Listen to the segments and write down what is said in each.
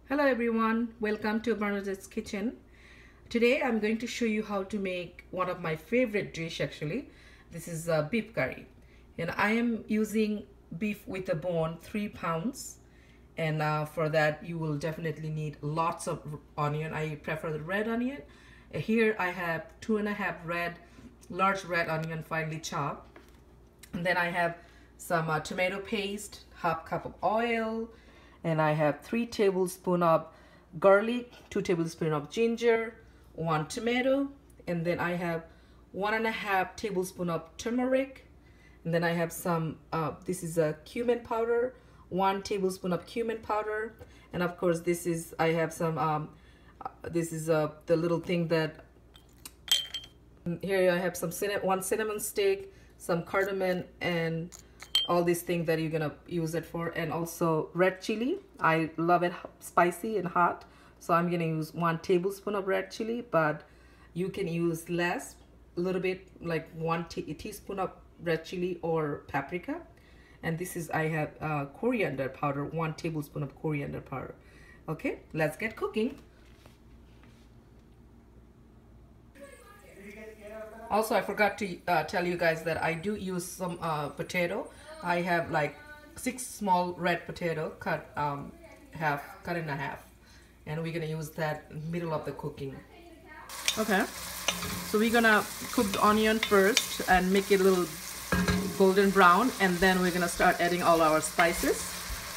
Hello everyone, welcome to Bernadette's Kitchen. Today I'm going to show you how to make one of my favorite dish actually. This is beef curry. And I am using beef with a bone, 3 pounds. And for that you will definitely need lots of onion. I prefer the red onion. Here I have 2.5 large red onion finely chopped. And then I have some tomato paste, half cup of oil, and I have 3 tablespoons of garlic, 2 tablespoons of ginger, 1 tomato, and then I have 1.5 tablespoons of turmeric, and then I have some, this is a cumin powder, 1 tablespoon of cumin powder, and of course this is, I have some, this is the little thing that, here I have some 1 cinnamon stick, some cardamom, and all these things that you're gonna use it for, and also red chili. I love it spicy and hot, so I'm gonna use 1 tablespoon of red chili, but you can use less, a little bit, like 1 teaspoon of red chili or paprika. And this is, I have coriander powder, 1 tablespoon of coriander powder. Okay, let's get cooking. Also, I forgot to tell you guys that I do use some potato. I have like 6 small red potato cut in half, and we're gonna use that in the middle of the cooking. Okay, so we're gonna cook the onion first and make it a little golden brown, and then we're gonna start adding all our spices.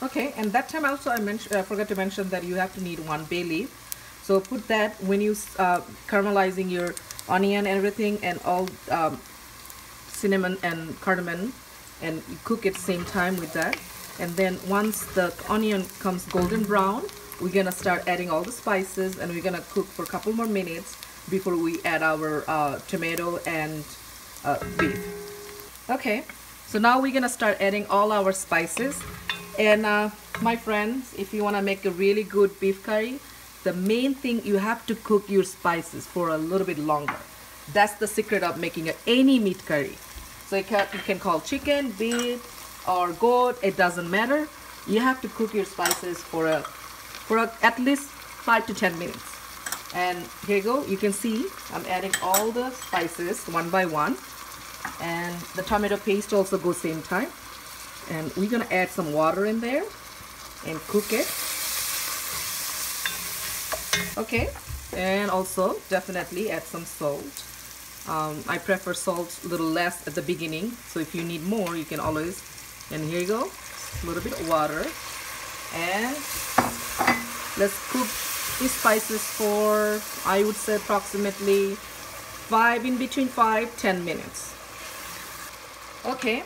Okay, and that time also I forgot to mention that you have to need 1 bay leaf. So put that when you caramelizing your onion and everything, and all cinnamon and cardamom, and you cook it same time with that. And then once the onion comes golden brown, we're gonna start adding all the spices, and we're gonna cook for a couple more minutes before we add our tomato and beef. Okay, so now we're gonna start adding all our spices. And my friends, if you want to make a really good beef curry, the main thing, you have to cook your spices for a little bit longer. That's the secret of making any meat curry. So you can call chicken, beef, or goat, it doesn't matter. You have to cook your spices for at least 5 to 10 minutes. And here you go, you can see I'm adding all the spices one by one, and the tomato paste also goes same time. And we're gonna add some water in there and cook it. Okay, and also definitely add some salt. I prefer salt a little less at the beginning, so if you need more you can always. And here you go, a little bit of water, and let's cook these spices for, I would say, approximately between 5-10 minutes. Okay,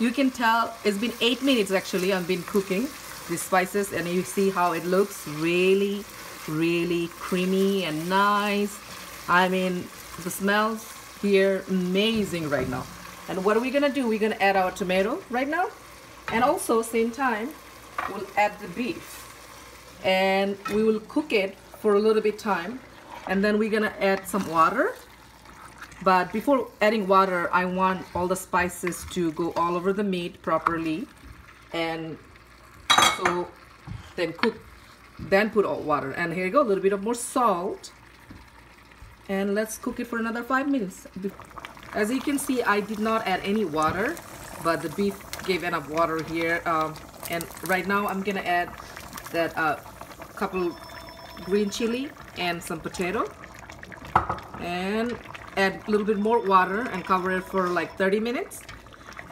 you can tell it's been 8 minutes actually. I've been cooking these spices, and you see how it looks really creamy and nice. I mean, the smells here amazing right now. And what are we gonna do? We're gonna add our tomato right now, and also same time we'll add the beef, and we will cook it for a little bit time, and then we're gonna add some water. But before adding water, I want all the spices to go all over the meat properly, and so then put all water. And here you go, a little bit of more salt, and let's cook it for another 5 minutes. As you can see, I did not add any water, but the beef gave enough water here. And right now I'm gonna add that couple green chili and some potato, and add a little bit more water and cover it for like 30 minutes.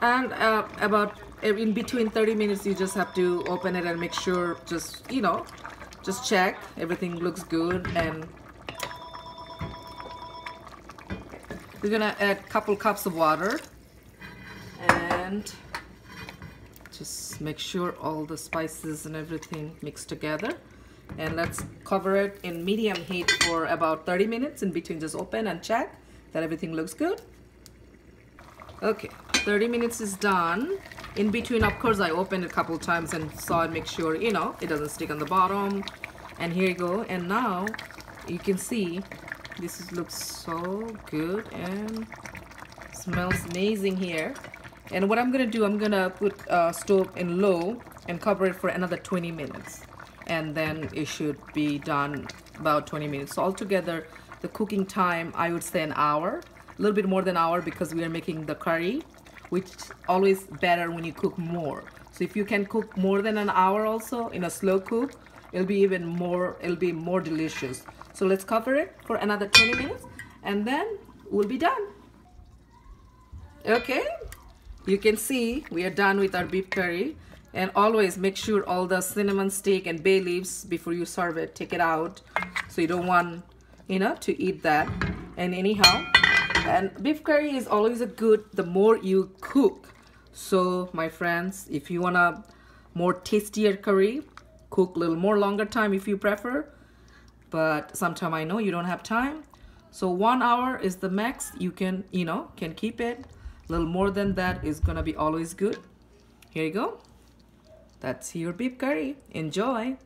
And about in between 30 minutes you just have to open it and make sure, just just check everything looks good. And we're gonna add a couple cups of water, and just make sure all the spices and everything mix together. And let's cover it in medium heat for about 30 minutes. In between, just open and check that everything looks good. Okay, 30 minutes is done. In between, of course, I opened it a couple times and saw and make sure it doesn't stick on the bottom. And here you go. And now you can see this looks so good and smells amazing here. And what I'm gonna do, I'm gonna put stove in low and cover it for another 20 minutes. and then it should be done about 20 minutes. So altogether the cooking time, I would say an hour, a little bit more than an hour, because we are making the curry, which is always better when you cook more. So if you can cook more than an hour also in a slow cook, it'll be more delicious. So let's cover it for another 20 minutes and then we'll be done. Okay, you can see we are done with our beef curry. And always make sure all the cinnamon stick and bay leaves, before you serve it, take it out, so you don't want, you know, to eat that. And anyhow, and beef curry is always a good the more you cook. So my friends, if you want a more tastier curry, cook a little more longer time if you prefer, but sometime I know you don't have time. So 1 hour is the max you can, you know, can keep it. A little more than that is gonna be always good. Here you go. That's your beef curry. Enjoy.